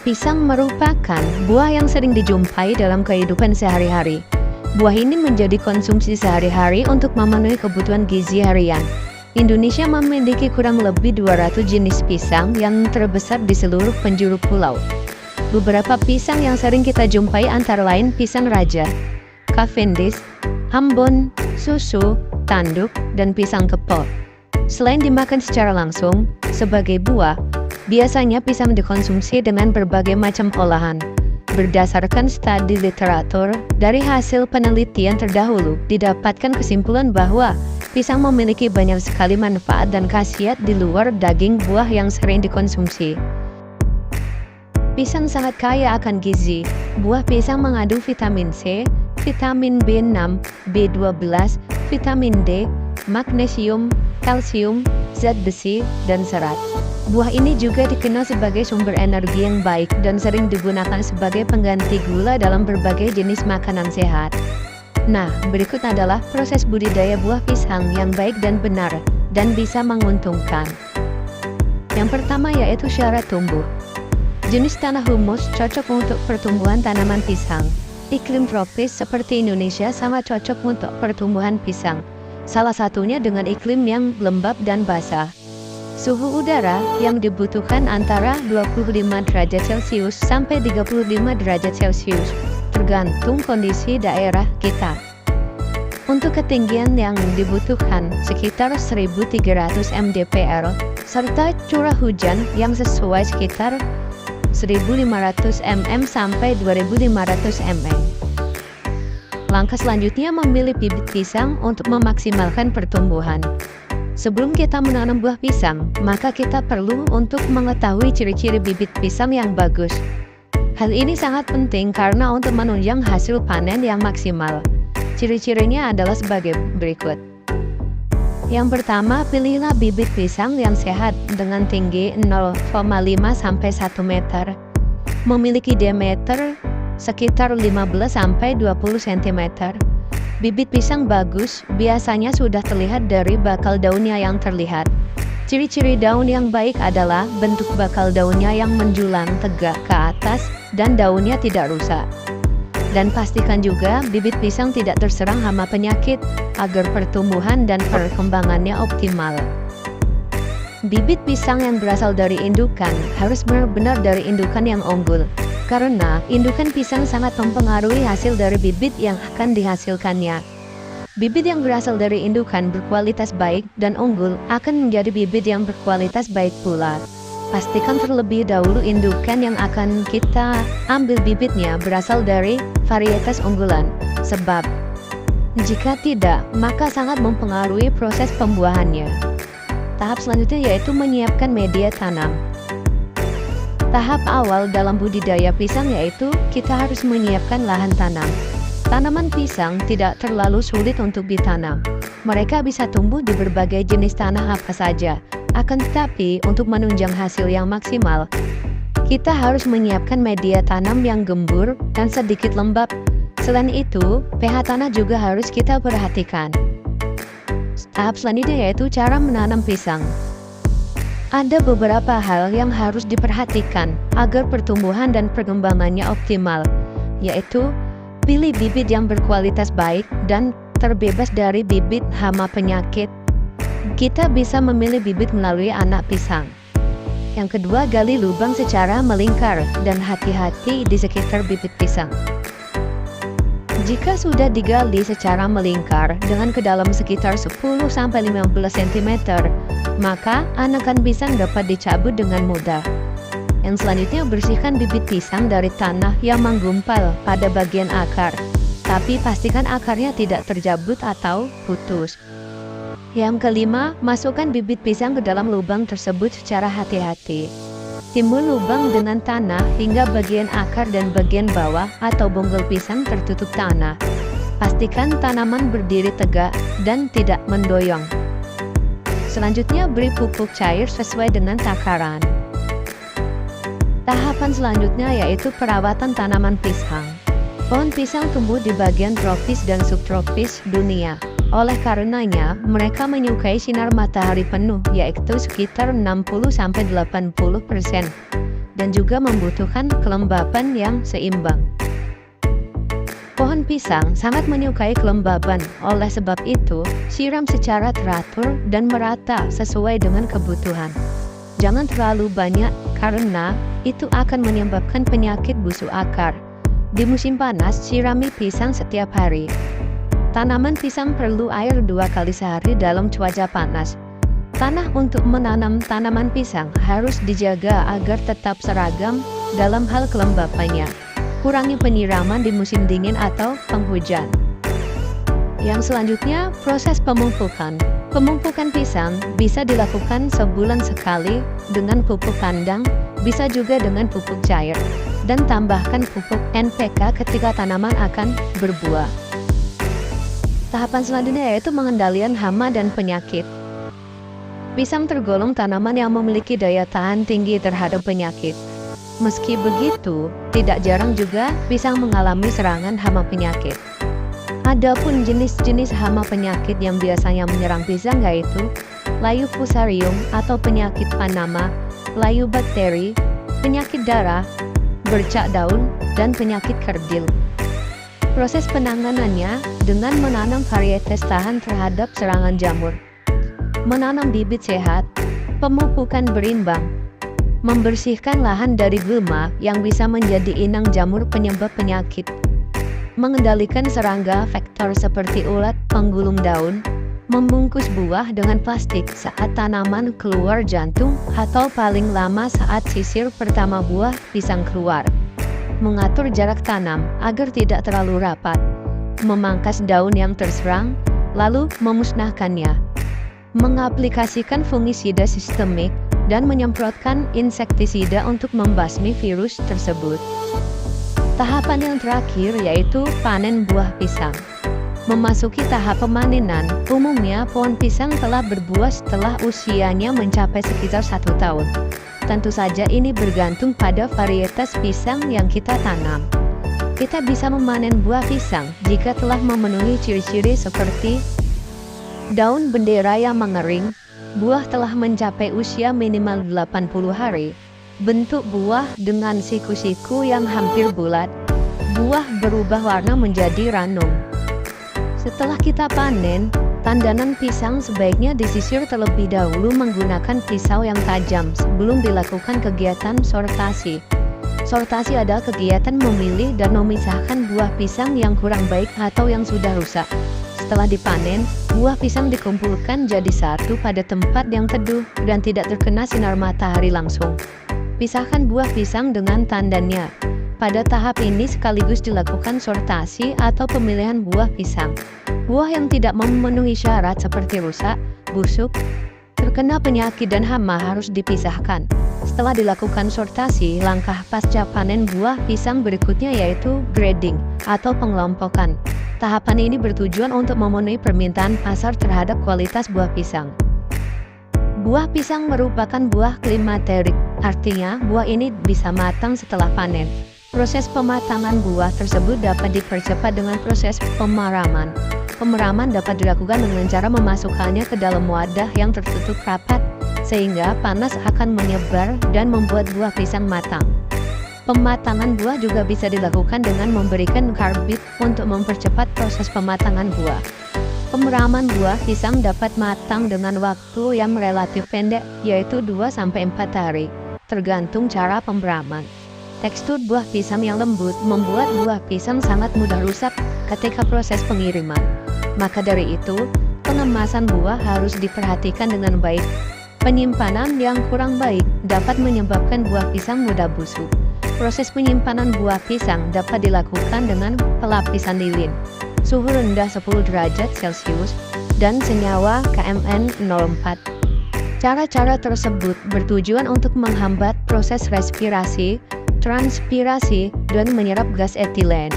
Pisang merupakan buah yang sering dijumpai dalam kehidupan sehari-hari. Buah ini menjadi konsumsi sehari-hari untuk memenuhi kebutuhan gizi harian. Indonesia memiliki kurang lebih 200 jenis pisang yang terbesar di seluruh penjuru pulau. Beberapa pisang yang sering kita jumpai antara lain pisang raja, Cavendish, Ambon, susu, tanduk, dan pisang kepok. Selain dimakan secara langsung, sebagai buah, biasanya pisang dikonsumsi dengan berbagai macam olahan. Berdasarkan studi literatur, dari hasil penelitian terdahulu, didapatkan kesimpulan bahwa pisang memiliki banyak sekali manfaat dan khasiat di luar daging buah yang sering dikonsumsi. Pisang sangat kaya akan gizi. Buah pisang mengandung vitamin C, vitamin B6, B12, vitamin D, magnesium, kalsium, zat besi, dan serat. Buah ini juga dikenal sebagai sumber energi yang baik dan sering digunakan sebagai pengganti gula dalam berbagai jenis makanan sehat. Nah, berikut adalah proses budidaya buah pisang yang baik dan benar, dan bisa menguntungkan. Yang pertama yaitu syarat tumbuh. Jenis tanah humus cocok untuk pertumbuhan tanaman pisang. Iklim tropis seperti Indonesia sangat cocok untuk pertumbuhan pisang. Salah satunya dengan iklim yang lembab dan basah. Suhu udara yang dibutuhkan antara 25 derajat Celcius sampai 35 derajat Celcius, tergantung kondisi daerah kita. Untuk ketinggian yang dibutuhkan sekitar 1300 mdpl, serta curah hujan yang sesuai sekitar 1500 mm sampai 2500 mm. Langkah selanjutnya memilih bibit pisang untuk memaksimalkan pertumbuhan. Sebelum kita menanam buah pisang, maka kita perlu untuk mengetahui ciri-ciri bibit pisang yang bagus. Hal ini sangat penting karena untuk menunjang hasil panen yang maksimal. Ciri-cirinya adalah sebagai berikut. Yang pertama, pilihlah bibit pisang yang sehat dengan tinggi 0,5 sampai 1 meter. Memiliki diameter sekitar 15 sampai 20 cm. Bibit pisang bagus biasanya sudah terlihat dari bakal daunnya yang terlihat. Ciri-ciri daun yang baik adalah bentuk bakal daunnya yang menjulang tegak ke atas dan daunnya tidak rusak. Dan pastikan juga bibit pisang tidak terserang hama penyakit agar pertumbuhan dan perkembangannya optimal. Bibit pisang yang berasal dari indukan harus benar-benar dari indukan yang unggul. Karena indukan pisang sangat mempengaruhi hasil dari bibit yang akan dihasilkannya. Bibit yang berasal dari indukan berkualitas baik dan unggul akan menjadi bibit yang berkualitas baik pula. Pastikan terlebih dahulu indukan yang akan kita ambil bibitnya berasal dari varietas unggulan, sebab jika tidak, maka sangat mempengaruhi proses pembuahannya. Tahap selanjutnya yaitu menyiapkan media tanam. Tahap awal dalam budidaya pisang yaitu kita harus menyiapkan lahan tanam. Tanaman pisang tidak terlalu sulit untuk ditanam. Mereka bisa tumbuh di berbagai jenis tanah apa saja. Akan tetapi untuk menunjang hasil yang maksimal, kita harus menyiapkan media tanam yang gembur dan sedikit lembab. Selain itu, pH tanah juga harus kita perhatikan. Tahap selanjutnya yaitu cara menanam pisang. Ada beberapa hal yang harus diperhatikan agar pertumbuhan dan perkembangannya optimal, yaitu pilih bibit yang berkualitas baik dan terbebas dari bibit hama penyakit. Kita bisa memilih bibit melalui anak pisang. Yang kedua, gali lubang secara melingkar dan hati-hati di sekitar bibit pisang. Jika sudah digali secara melingkar dengan kedalam sekitar 10-15 cm, maka anakan pisang dapat dicabut dengan mudah. Yang selanjutnya, bersihkan bibit pisang dari tanah yang menggumpal pada bagian akar, tapi pastikan akarnya tidak terjabut atau putus. Yang kelima, masukkan bibit pisang ke dalam lubang tersebut secara hati-hati. Timbun lubang dengan tanah hingga bagian akar dan bagian bawah atau bonggol pisang tertutup tanah. Pastikan tanaman berdiri tegak dan tidak mendoyong. Selanjutnya, beri pupuk cair sesuai dengan takaran. Tahapan selanjutnya yaitu perawatan tanaman pisang. Pohon pisang tumbuh di bagian tropis dan subtropis dunia. Oleh karenanya, mereka menyukai sinar matahari penuh, yaitu sekitar 60-80%. dan juga membutuhkan kelembapan yang seimbang. Pohon pisang sangat menyukai kelembaban, oleh sebab itu, siram secara teratur dan merata sesuai dengan kebutuhan. Jangan terlalu banyak, karena itu akan menyebabkan penyakit busuk akar. Di musim panas, sirami pisang setiap hari. Tanaman pisang perlu air 2 kali sehari dalam cuaca panas. Tanah untuk menanam tanaman pisang harus dijaga agar tetap seragam dalam hal kelembapannya. Kurangi penyiraman di musim dingin atau penghujan. Yang selanjutnya, proses pemupukan. Pemupukan pisang bisa dilakukan sebulan sekali dengan pupuk kandang, bisa juga dengan pupuk cair, dan tambahkan pupuk NPK ketika tanaman akan berbuah. Tahapan selanjutnya yaitu pengendalian hama dan penyakit. Pisang tergolong tanaman yang memiliki daya tahan tinggi terhadap penyakit. Meski begitu, tidak jarang juga pisang mengalami serangan hama penyakit. Adapun jenis-jenis hama penyakit yang biasanya menyerang pisang yaitu layu fusarium atau penyakit Panama, layu bakteri, penyakit darah, bercak daun, dan penyakit kerdil. Proses penanganannya dengan menanam varietas tahan terhadap serangan jamur, menanam bibit sehat, pemupukan berimbang, membersihkan lahan dari gulma yang bisa menjadi inang jamur penyebab penyakit, mengendalikan serangga vektor seperti ulat penggulung daun, membungkus buah dengan plastik saat tanaman keluar jantung atau paling lama saat sisir pertama buah pisang keluar, mengatur jarak tanam agar tidak terlalu rapat, memangkas daun yang terserang, lalu memusnahkannya, mengaplikasikan fungisida sistemik, dan menyemprotkan insektisida untuk membasmi virus tersebut. Tahapan yang terakhir yaitu panen buah pisang. Memasuki tahap pemanenan, umumnya pohon pisang telah berbuah setelah usianya mencapai sekitar 1 tahun. Tentu saja ini bergantung pada varietas pisang yang kita tanam. Kita bisa memanen buah pisang jika telah memenuhi ciri-ciri seperti daun bendera yang mengering, buah telah mencapai usia minimal 80 hari, bentuk buah dengan siku-siku yang hampir bulat, buah berubah warna menjadi ranum. Setelah kita panen, tandanan pisang sebaiknya disisir terlebih dahulu menggunakan pisau yang tajam sebelum dilakukan kegiatan sortasi. Sortasi adalah kegiatan memilih dan memisahkan buah pisang yang kurang baik atau yang sudah rusak. Setelah dipanen, buah pisang dikumpulkan jadi satu pada tempat yang teduh dan tidak terkena sinar matahari langsung. Pisahkan buah pisang dengan tandannya. Pada tahap ini sekaligus dilakukan sortasi atau pemilihan buah pisang. Buah yang tidak memenuhi syarat seperti rusak, busuk, terkena penyakit dan hama harus dipisahkan. Setelah dilakukan sortasi, langkah pasca panen buah pisang berikutnya yaitu grading atau pengelompokan. Tahapan ini bertujuan untuk memenuhi permintaan pasar terhadap kualitas buah pisang. Buah pisang merupakan buah klimaterik, artinya buah ini bisa matang setelah panen. Proses pematangan buah tersebut dapat dipercepat dengan proses pemeraman. Pemeraman dapat dilakukan dengan cara memasukkannya ke dalam wadah yang tertutup rapat, sehingga panas akan menyebar dan membuat buah pisang matang. Pematangan buah juga bisa dilakukan dengan memberikan karbit untuk mempercepat proses pematangan buah. Pemeraman buah pisang dapat matang dengan waktu yang relatif pendek, yaitu 2-4 hari, tergantung cara pemeraman. Tekstur buah pisang yang lembut membuat buah pisang sangat mudah rusak ketika proses pengiriman. Maka dari itu, pengemasan buah harus diperhatikan dengan baik. Penyimpanan yang kurang baik dapat menyebabkan buah pisang mudah busuk. Proses penyimpanan buah pisang dapat dilakukan dengan pelapisan lilin, suhu rendah 10 derajat Celcius, dan senyawa KMN04. Cara-cara tersebut bertujuan untuk menghambat proses respirasi, transpirasi, dan menyerap gas etilen.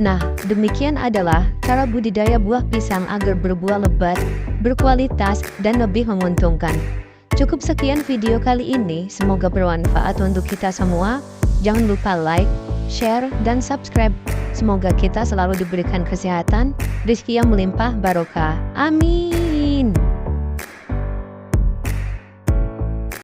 Nah, demikian adalah cara budidaya buah pisang agar berbuah lebat, berkualitas, dan lebih menguntungkan. Cukup sekian video kali ini, semoga bermanfaat untuk kita semua. Jangan lupa like, share, dan subscribe. Semoga kita selalu diberikan kesehatan, rezeki yang melimpah barokah. Amin.